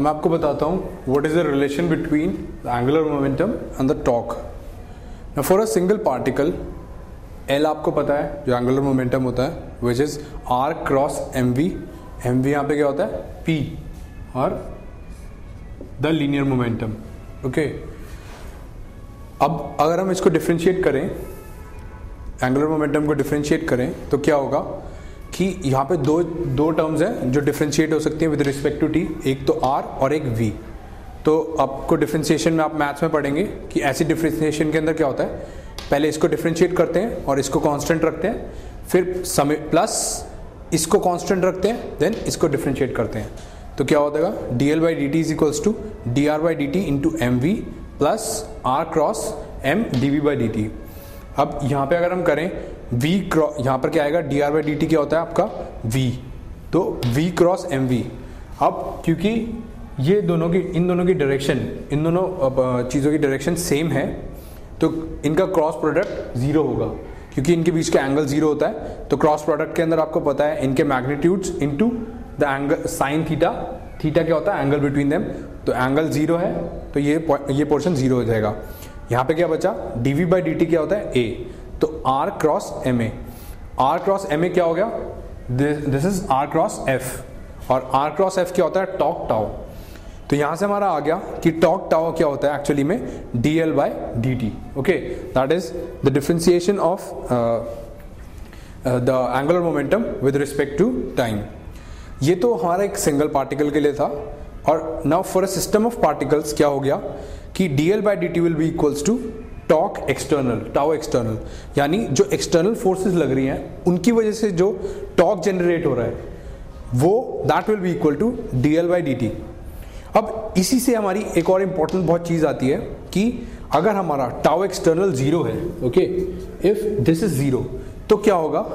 मैं आपको बताता हूँ what is the relation between the angular momentum and the torque. Now for a single particle L आपको पता है जो एंगुलर मोमेंटम होता है which is r cross m v. M v यहाँ पे क्या होता है पी और द लीनियर मोमेंटम। ओके, अब अगर हम इसको डिफ्रेंशिएट करें, एंगुलर मोमेंटम को डिफ्रेंशिएट करें तो क्या होगा कि यहाँ पे दो टर्म्स हैं जो डिफ्रेंशिएट हो सकती हैं विद रिस्पेक्ट टू टी, एक तो आर और एक वी। तो आपको डिफ्रेंशिएशन में आप मैथ्स में पढ़ेंगे कि ऐसी डिफ्रेंशिएशन के अंदर क्या होता है, पहले इसको डिफ्रेंशिएट करते हैं और इसको कांस्टेंट रखते हैं, फिर समय प्लस इसको कांस्टेंट रखते हैं, देन इसको डिफ्रेंशिएट करते हैं। तो क्या होता है d L by d t is equals to d r by d t into m v plus r cross m d v by d t. अब यहाँ पे अगर हम करें v क्रॉस, यहाँ पर क्या आएगा D r by d t क्या होता है आपका v, तो v क्रॉस एम वी। अब क्योंकि ये इन दोनों की डायरेक्शन, इन दोनों चीज़ों की डायरेक्शन सेम है तो इनका क्रॉस प्रोडक्ट जीरो होगा, क्योंकि इनके बीच का एंगल जीरो होता है। तो क्रॉस प्रोडक्ट के अंदर आपको पता है इनके magnitudes into the angle sine theta, theta क्या होता है एंगल बिटवीन देम, तो एंगल जीरो है तो ये पोर्शन जीरो हो जाएगा। यहाँ पे क्या बचा d v by d t क्या होता है ए, तो r cross m a. R cross m a क्या हो गया, this is r cross F, और आर क्रॉस एफ क्या होता है टॉक टाउ। तो यहां से हमारा आ गया कि टॉक टाउ क्या होता है एक्चुअली में d L by d t. Okay, that is the differentiation of the angular momentum with respect to time. ये तो हमारा एक सिंगल पार्टिकल के लिए था। और now for a system of particles क्या हो गया कि d L by d t will be equals to torque external, tau external, यानी जो एक्सटर्नल फोर्सेस लग रही हैं उनकी वजह से जो टॉक जनरेट हो रहा है वो that will be equal to d L by d t. अब इसी से हमारी एक और इंपॉर्टेंट बहुत चीज आती है कि अगर हमारा टाउ एक्सटर्नल जीरो है, okay, if this is zero, तो क्या होगा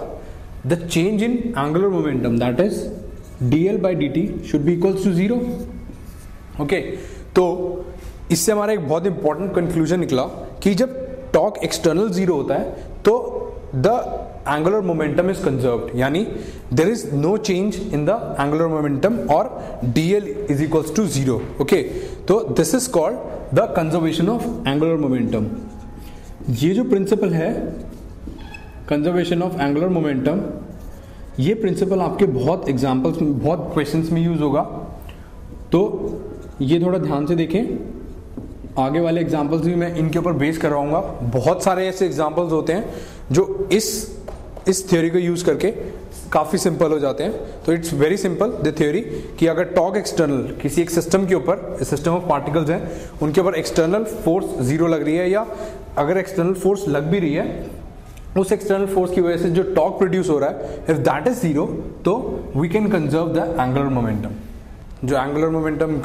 the change in angular momentum that is d L by d t should be equals to zero. Okay, तो इससे हमारा एक बहुत इंपॉर्टेंट कंक्लूजन निकला कि जब टॉक एक्सटर्नल जीरो होता है तो the angular momentum is conserved, यानी there is no change in the angular momentum और D L is equals to zero. Okay, तो this is called the conservation of angular momentum. ये जो principle है conservation of angular momentum, ये principle आपके बहुत examples में, बहुत क्वेश्चंस में यूज होगा, तो ये थोड़ा ध्यान से देखें। आगे वाले एग्जाम्पल्स भी मैं इनके ऊपर बेस करवाऊंगा। बहुत सारे ऐसे एग्जाम्पल्स होते हैं जो इस थ्योरी को यूज करके काफी सिंपल हो जाते हैं। तो it's very simple the theory कि अगर टॉक एक्सटर्नल किसी एक सिस्टम के ऊपर, सिस्टम ऑफ पार्टिकल्स हैं, उनके ऊपर एक्सटर्नल फोर्स जीरो लग रही है, या अगर एक्सटर्नल फोर्स लग भी रही है, उस एक्सटर्नल फोर्स की वजह से जो टॉक प्रोड्यूस हो रहा है, इफ दैट इज जीरो, तो we can conserve the angular momentum. जो एंगुलर मोमेंटम